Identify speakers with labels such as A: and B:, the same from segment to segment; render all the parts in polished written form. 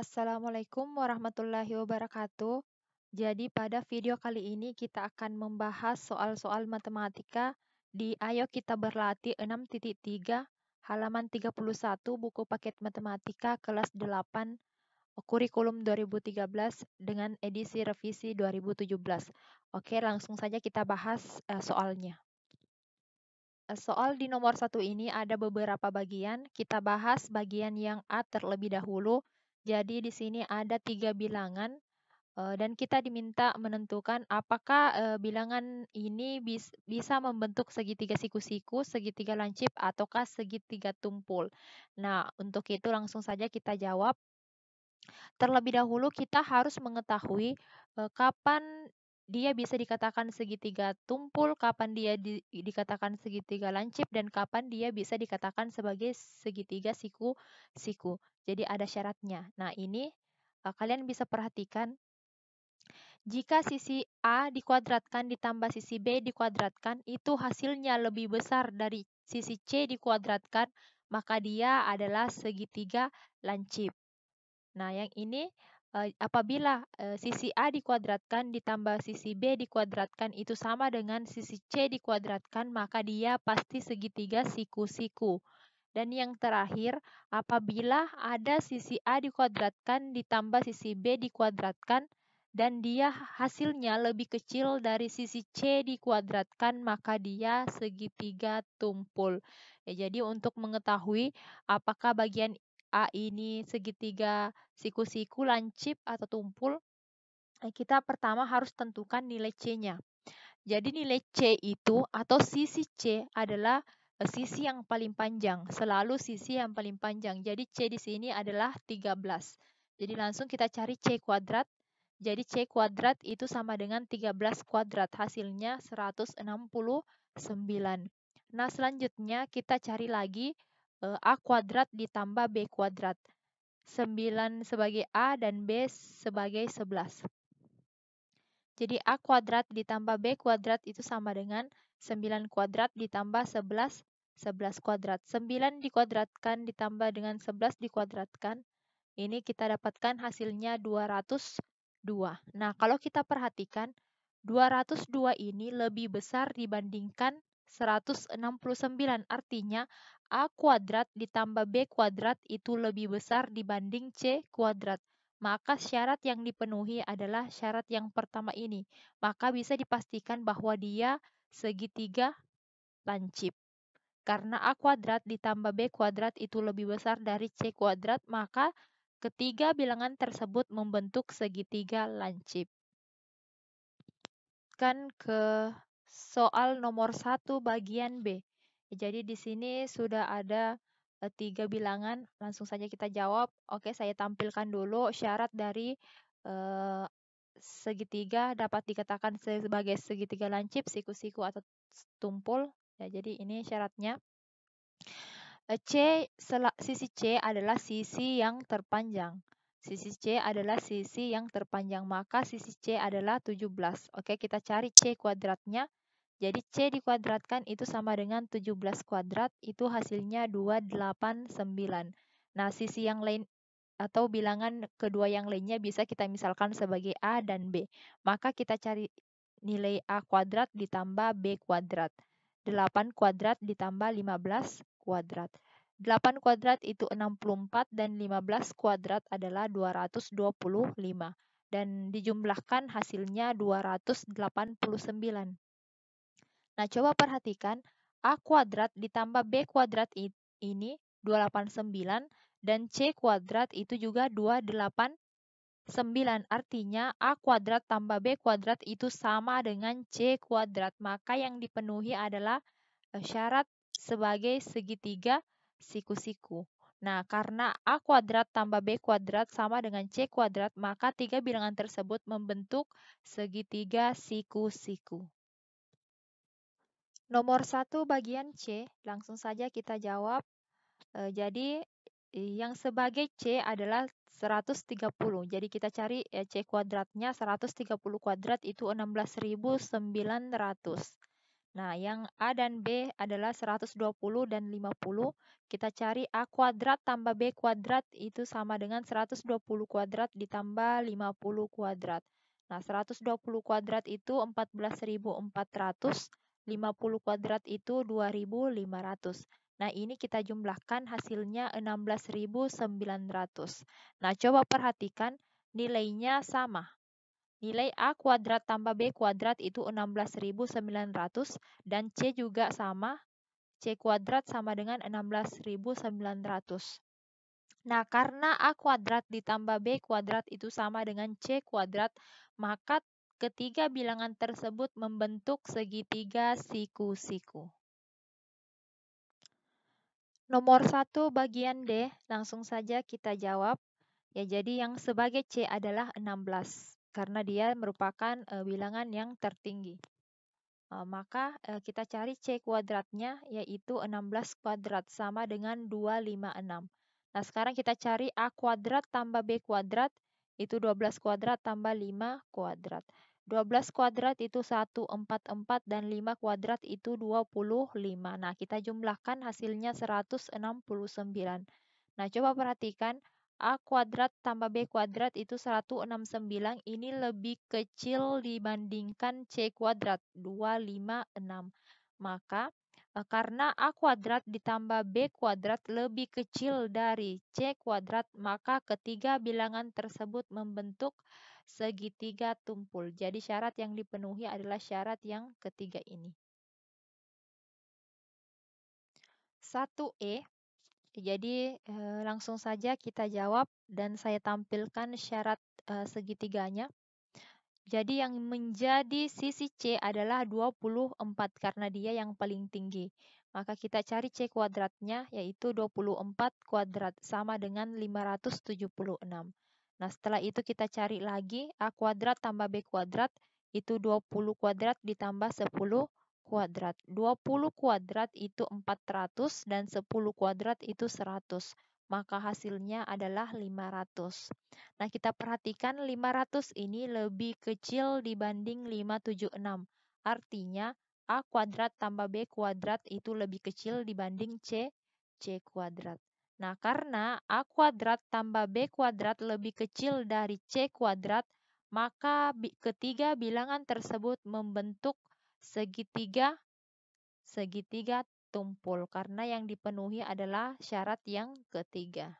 A: Assalamualaikum warahmatullahi wabarakatuh. Jadi pada video kali ini kita akan membahas soal-soal matematika di Ayo Kita Berlatih 6.3 halaman 31 buku paket matematika kelas 8 kurikulum 2013 dengan edisi revisi 2017. Oke, langsung saja kita bahas soalnya. Soal di nomor 1 ini ada beberapa bagian. Kita bahas bagian yang A terlebih dahulu. Jadi di sini ada 3 bilangan dan kita diminta menentukan apakah bilangan ini bisa membentuk segitiga siku-siku, segitiga lancip, ataukah segitiga tumpul. Nah, untuk itu langsung saja kita jawab. Terlebih dahulu kita harus mengetahui kapan dia bisa dikatakan segitiga tumpul, kapan dia dikatakan segitiga lancip, dan kapan dia bisa dikatakan sebagai segitiga siku-siku. Jadi ada syaratnya. Nah, ini kalian bisa perhatikan jika sisi A dikuadratkan ditambah sisi B dikuadratkan, itu hasilnya lebih besar dari sisi C dikuadratkan, maka dia adalah segitiga lancip. Nah, yang ini apabila sisi A dikuadratkan ditambah sisi B dikuadratkan itu sama dengan sisi C dikuadratkan, maka dia pasti segitiga siku-siku. Dan yang terakhir, apabila ada sisi A dikuadratkan ditambah sisi B dikuadratkan, dan dia hasilnya lebih kecil dari sisi C dikuadratkan, maka dia segitiga tumpul. Jadi untuk mengetahui apakah bagian A ini segitiga siku-siku, lancip, atau tumpul, kita pertama harus tentukan nilai C-nya. Jadi nilai C itu atau sisi C adalah sisi yang paling panjang, selalu sisi yang paling panjang. Jadi C di sini adalah 13. Jadi langsung kita cari C kuadrat. Jadi C kuadrat itu sama dengan 13 kuadrat, hasilnya 169. Nah, selanjutnya kita cari lagi A kuadrat ditambah B kuadrat. 9 sebagai A dan B sebagai 11. Jadi A kuadrat ditambah B kuadrat itu sama dengan 9 kuadrat ditambah 11 kuadrat. 9 dikuadratkan ditambah dengan 11 dikuadratkan. Ini kita dapatkan hasilnya 202. Nah, kalau kita perhatikan 202 ini lebih besar dibandingkan 169. Artinya A kuadrat ditambah B kuadrat itu lebih besar dibanding C kuadrat. Maka syarat yang dipenuhi adalah syarat yang pertama ini. Maka bisa dipastikan bahwa dia segitiga lancip. Karena A kuadrat ditambah B kuadrat itu lebih besar dari C kuadrat, maka ketiga bilangan tersebut membentuk segitiga lancip. Kan ke soal nomor 1 bagian B. Jadi di sini sudah ada 3 bilangan, langsung saja kita jawab. Oke, saya tampilkan dulu syarat dari segitiga dapat dikatakan sebagai segitiga lancip, siku-siku, atau tumpul. Ya, jadi ini syaratnya. Sisi C adalah sisi yang terpanjang. Sisi C adalah sisi yang terpanjang, maka sisi C adalah 17. Oke, kita cari C kuadratnya. Jadi C dikuadratkan itu sama dengan 17 kuadrat, itu hasilnya 289. Nah, sisi yang lain atau bilangan kedua yang lainnya bisa kita misalkan sebagai A dan B. Maka kita cari nilai A kuadrat ditambah B kuadrat. 8 kuadrat ditambah 15 kuadrat. 8 kuadrat itu 64 dan 15 kuadrat adalah 225. Dan dijumlahkan hasilnya 289. Nah, coba perhatikan A kuadrat ditambah B kuadrat ini 289 dan C kuadrat itu juga 289. Artinya A kuadrat tambah B kuadrat itu sama dengan C kuadrat. Maka yang dipenuhi adalah syarat sebagai segitiga siku-siku. Nah, karena A kuadrat tambah B kuadrat sama dengan C kuadrat, maka tiga bilangan tersebut membentuk segitiga siku-siku. Nomor 1 bagian C, langsung saja kita jawab. Jadi yang sebagai C adalah 130. Jadi kita cari C kuadratnya. 130 kuadrat itu 16.900. Nah, yang A dan B adalah 120 dan 50. Kita cari A kuadrat tambah B kuadrat itu sama dengan 120 kuadrat ditambah 50 kuadrat. Nah, 120 kuadrat itu 14.400, 50 kuadrat itu 2.500. Nah, ini kita jumlahkan hasilnya 16.900. Nah, coba perhatikan nilainya sama. Nilai A kuadrat tambah B kuadrat itu 16.900 dan C juga sama. C kuadrat sama dengan 16.900. Nah, karena A kuadrat ditambah B kuadrat itu sama dengan C kuadrat, maka ketiga bilangan tersebut membentuk segitiga siku-siku. Nomor 1 bagian D, langsung saja kita jawab. Ya, jadi yang sebagai C adalah 16 karena dia merupakan bilangan yang tertinggi. Maka kita cari C kuadratnya yaitu 16 kuadrat sama dengan 256. Nah, sekarang kita cari A kuadrat tambah B kuadrat itu 12 kuadrat tambah 5 kuadrat. 12 kuadrat itu 144 dan 5 kuadrat itu 25. Nah, kita jumlahkan hasilnya 169. Nah, coba perhatikan A kuadrat tambah B kuadrat itu 169. Ini lebih kecil dibandingkan C kuadrat 256. Maka karena A kuadrat ditambah B kuadrat lebih kecil dari C kuadrat, maka ketiga bilangan tersebut membentuk segitiga tumpul. Jadi syarat yang dipenuhi adalah syarat yang ketiga ini. 1E. Jadi langsung saja kita jawab dan saya tampilkan syarat segitiganya. Jadi yang menjadi sisi C adalah 24 karena dia yang paling tinggi. Maka kita cari C kuadratnya yaitu 24 kuadrat sama dengan 576. Nah, setelah itu kita cari lagi A kuadrat tambah B kuadrat itu 20 kuadrat ditambah 10 kuadrat. 20 kuadrat itu 400 dan 10 kuadrat itu 100. Maka hasilnya adalah 500. Nah, kita perhatikan 500 ini lebih kecil dibanding 576. Artinya A kuadrat tambah B kuadrat itu lebih kecil dibanding C kuadrat. Nah, karena A kuadrat tambah B kuadrat lebih kecil dari C kuadrat, maka ketiga bilangan tersebut membentuk segitiga tumpul karena yang dipenuhi adalah syarat yang ketiga.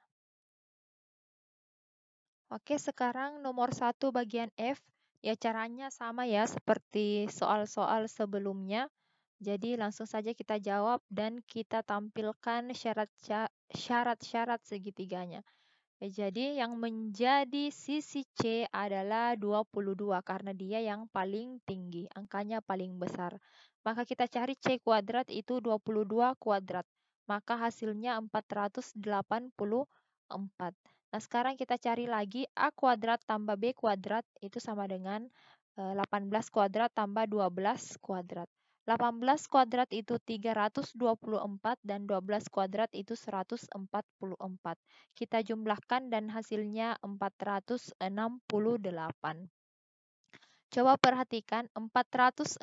A: Oke, sekarang nomor 1 bagian F. Ya, caranya sama ya seperti soal-soal sebelumnya. Jadi langsung saja kita jawab dan kita tampilkan syarat-syarat segitiganya. Jadi yang menjadi sisi C adalah 22 karena dia yang paling tinggi, angkanya paling besar. Maka kita cari C kuadrat itu 22 kuadrat. Maka hasilnya 484. Nah, sekarang kita cari lagi A kuadrat tambah B kuadrat itu sama dengan 18 kuadrat tambah 12 kuadrat. 18 kuadrat itu 324 dan 12 kuadrat itu 144. Kita jumlahkan dan hasilnya 468. Coba perhatikan 468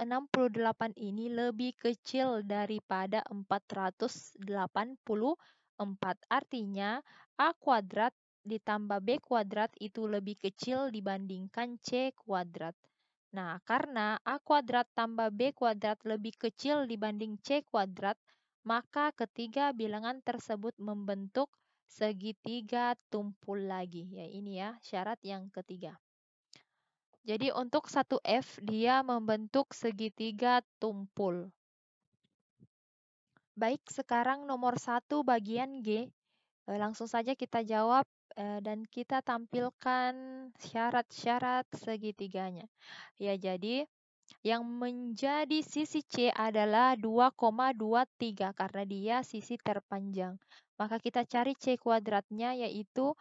A: ini lebih kecil daripada 484. Artinya A kuadrat ditambah B kuadrat itu lebih kecil dibandingkan C kuadrat. Nah, karena A kuadrat tambah B kuadrat lebih kecil dibanding C kuadrat, maka ketiga bilangan tersebut membentuk segitiga tumpul lagi. Ya, ini ya syarat yang ketiga. Jadi untuk 1F dia membentuk segitiga tumpul. Baik, sekarang nomor 1 bagian G. Langsung saja kita jawab dan kita tampilkan syarat-syarat segitiganya. Ya, jadi yang menjadi sisi C adalah 2,23 karena dia sisi terpanjang. Maka kita cari C kuadratnya yaitu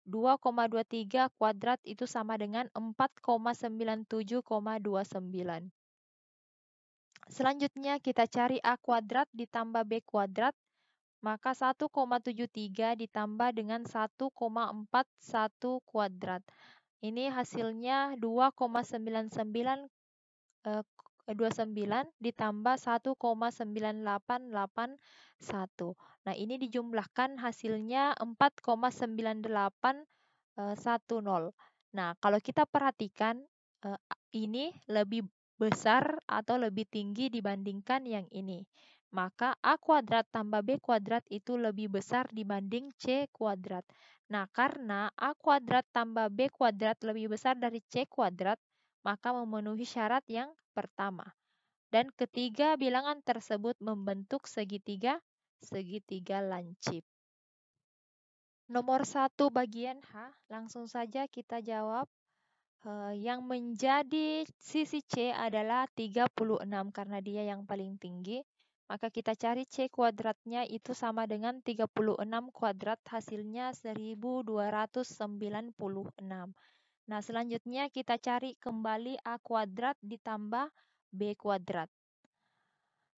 A: 2,23 kuadrat itu sama dengan 4,97,29. Selanjutnya kita cari A kuadrat ditambah B kuadrat, maka 1,73 ditambah dengan 1,41 kuadrat. Ini hasilnya 2,99 29 ditambah 1,9881. Nah, ini dijumlahkan hasilnya 4,9810. Nah, kalau kita perhatikan ini lebih besar atau lebih tinggi dibandingkan yang ini. Maka A kuadrat tambah B kuadrat itu lebih besar dibanding C kuadrat. Nah, karena A kuadrat tambah B kuadrat lebih besar dari C kuadrat, maka memenuhi syarat yang pertama. Dan ketiga bilangan tersebut membentuk segitiga, segitiga lancip. Nomor 1 bagian H, langsung saja kita jawab. Yang menjadi sisi C adalah 36 karena dia yang paling tinggi. Maka kita cari C kuadratnya itu sama dengan 36 kuadrat, hasilnya 1296. Nah, selanjutnya kita cari kembali A kuadrat ditambah B kuadrat.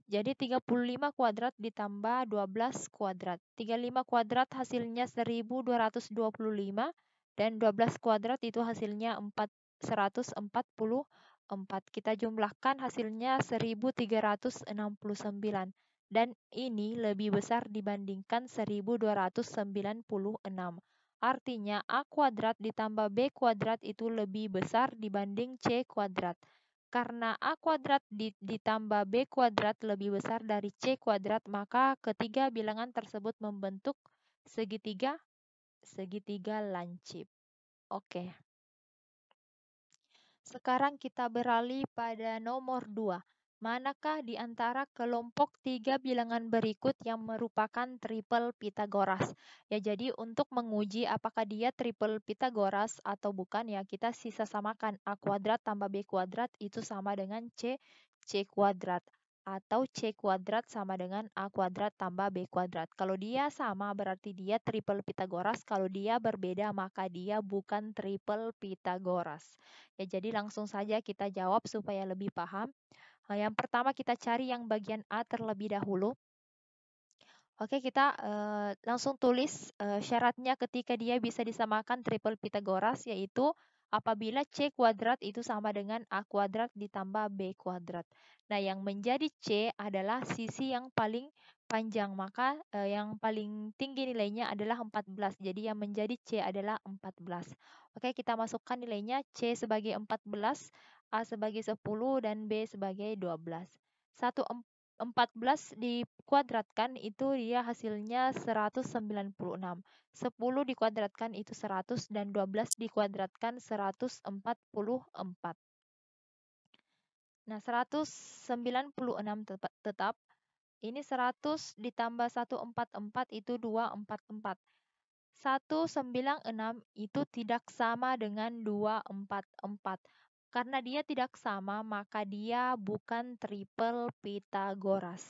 A: Jadi 35 kuadrat ditambah 12 kuadrat. 35 kuadrat hasilnya 1225 dan 12 kuadrat itu hasilnya 144. Kita jumlahkan hasilnya 1369 dan ini lebih besar dibandingkan 1296. Artinya A kuadrat ditambah B kuadrat itu lebih besar dibanding C kuadrat. Karena A kuadrat ditambah B kuadrat lebih besar dari C kuadrat, maka ketiga bilangan tersebut membentuk segitiga, segitiga lancip. Oke. Sekarang kita beralih pada nomor 2. Manakah di antara kelompok 3 bilangan berikut yang merupakan triple Pythagoras? Ya, jadi untuk menguji apakah dia triple Pythagoras atau bukan, ya kita sisa samakan. A kuadrat tambah B kuadrat itu sama dengan C kuadrat. Atau C kuadrat sama dengan A kuadrat tambah B kuadrat. Kalau dia sama berarti dia triple Pythagoras. Kalau dia berbeda maka dia bukan triple Pythagoras. Ya, jadi langsung saja kita jawab supaya lebih paham. Yang pertama kita cari yang bagian A terlebih dahulu. Oke, kita langsung tulis syaratnya ketika dia bisa disamakan triple Pythagoras, yaitu apabila C kuadrat itu sama dengan A kuadrat ditambah B kuadrat. Nah, yang menjadi C adalah sisi yang paling panjang, maka yang paling tinggi nilainya adalah 14. Jadi yang menjadi C adalah 14. Oke, kita masukkan nilainya. C sebagai 14, A sebagai 10, dan B sebagai 12. 14 dikuadratkan itu dia hasilnya 196. 10 dikuadratkan itu 100 dan 12 dikuadratkan 144. Nah, 196 tetap. Ini 100 ditambah 144 itu 244. 196 itu tidak sama dengan 244. Karena dia tidak sama, maka dia bukan triple Pythagoras.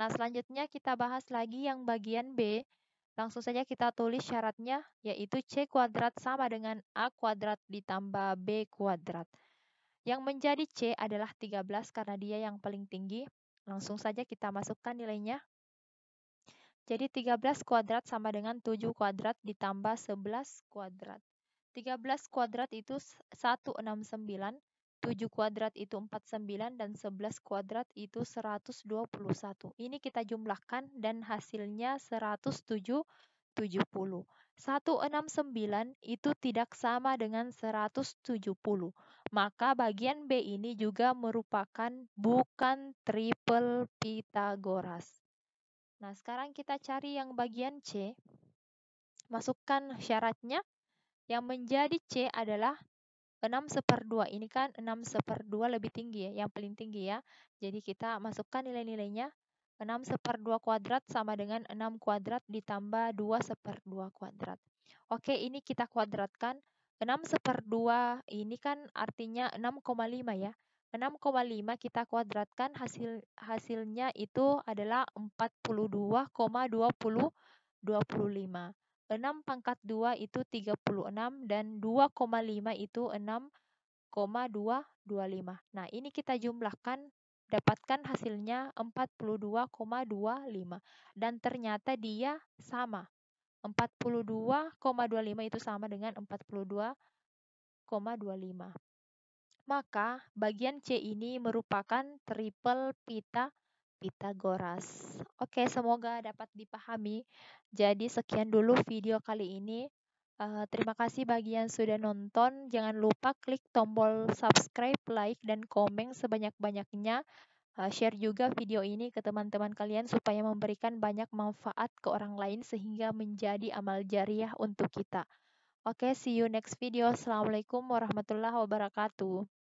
A: Nah, selanjutnya kita bahas lagi yang bagian B. Langsung saja kita tulis syaratnya, yaitu C kuadrat sama dengan A kuadrat ditambah B kuadrat. Yang menjadi C adalah 13 karena dia yang paling tinggi. Langsung saja kita masukkan nilainya. Jadi 13 kuadrat sama dengan 7 kuadrat ditambah 11 kuadrat. 13 kuadrat itu 169, 7 kuadrat itu 49, dan 11 kuadrat itu 121. Ini kita jumlahkan dan hasilnya 170. 169 itu tidak sama dengan 170. Maka bagian B ini juga merupakan bukan triple Pythagoras. Nah, sekarang kita cari yang bagian C. Masukkan syaratnya. Yang menjadi C adalah 6/2. Ini kan 6/2 lebih tinggi ya, yang paling tinggi ya. Jadi kita masukkan nilai-nilainya. 6/2 kuadrat sama dengan 6 kuadrat ditambah 2/2 kuadrat. Oke, ini kita kuadratkan. 6/2 ini kan artinya 6,5 ya. 6,5 kita kuadratkan, hasilnya itu adalah 42,25. 6 pangkat 2 itu 36 dan 2,5 itu 6,225. Nah, ini kita jumlahkan, dapatkan hasilnya 42,25 dan ternyata dia sama. 42,25 itu sama dengan 42,25. Maka bagian C ini merupakan triple pita Pitagoras. Oke, semoga dapat dipahami. Jadi sekian dulu video kali ini. Terima kasih bagi yang sudah nonton. Jangan lupa klik tombol subscribe, like, dan komen sebanyak-banyaknya. Share juga video ini ke teman-teman kalian supaya memberikan banyak manfaat ke orang lain sehingga menjadi amal jariah untuk kita. Oke, see you next video. Assalamualaikum warahmatullahi wabarakatuh.